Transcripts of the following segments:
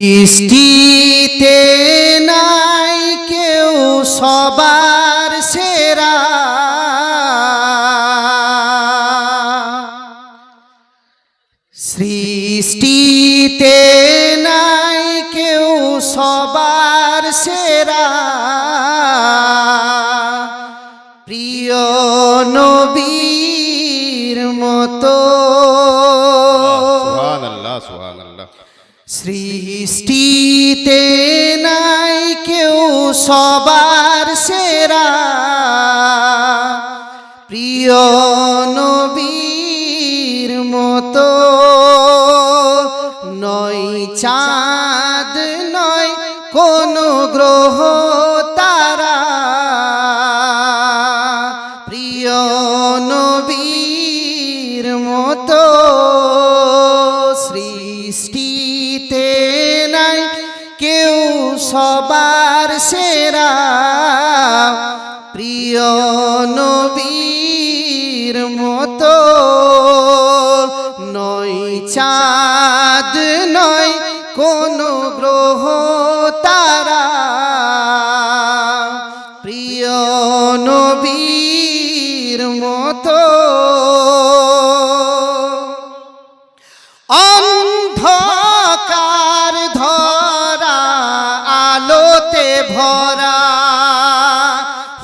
সৃষ্টিতে নাই কেউ সবার সেরা, সৃষ্টিতে নাই কেউ সবার সেরা, প্রিয় নবীর মতো। সুবহানাল্লাহ সুবহানাল্লাহ। সৃষ্টিতে নাই কেউ সবার সেরা, প্রিয় নবীর মতো। নয় চাঁদ নয় কোনো গ্রহ তারা, প্রিয় নবীর মতো। সৃষ্টিতে নাই কেউ সবার সেরা, প্রিয় নবীর মতো। নয় চাঁদ নয় কোনো গ্রহ তারা, প্রিয় নবীর মতো। অন্ধকার ধরা আলোতে ভরা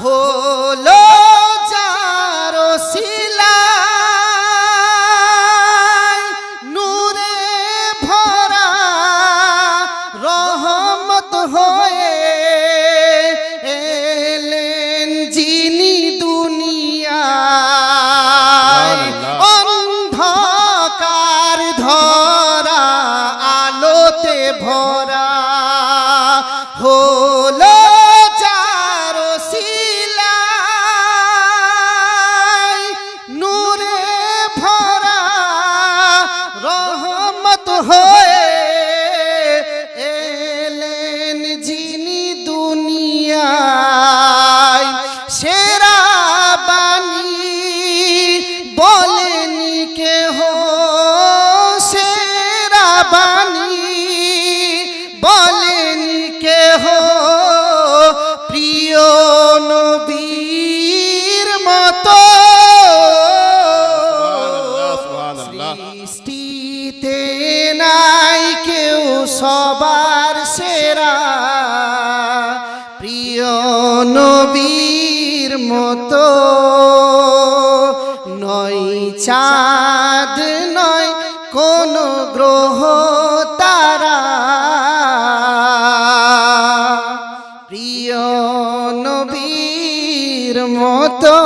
হলো যার ওসিলায়, নূরে ভরা রহমত হয়ে এলেন যিনি দুনিয়ায়। অন্ধকার ধরা আলোতে ভরা হলো যার ওসিলায়, নূরে ভরা রহমত হয়ে এলেন যিনি দুনিয়ায়। সেরা বাণী বলেনি কেহ, সেরা বাণী বলেনি কেহ, প্রিয় নবীর মতো। সৃষ্টিতে নাই কেউ সবার সেরা, প্রিয় নবীর মতো। নয় চাঁদ নয় কোনো গ্রহ তারা, প্রিয় নবীর মতো।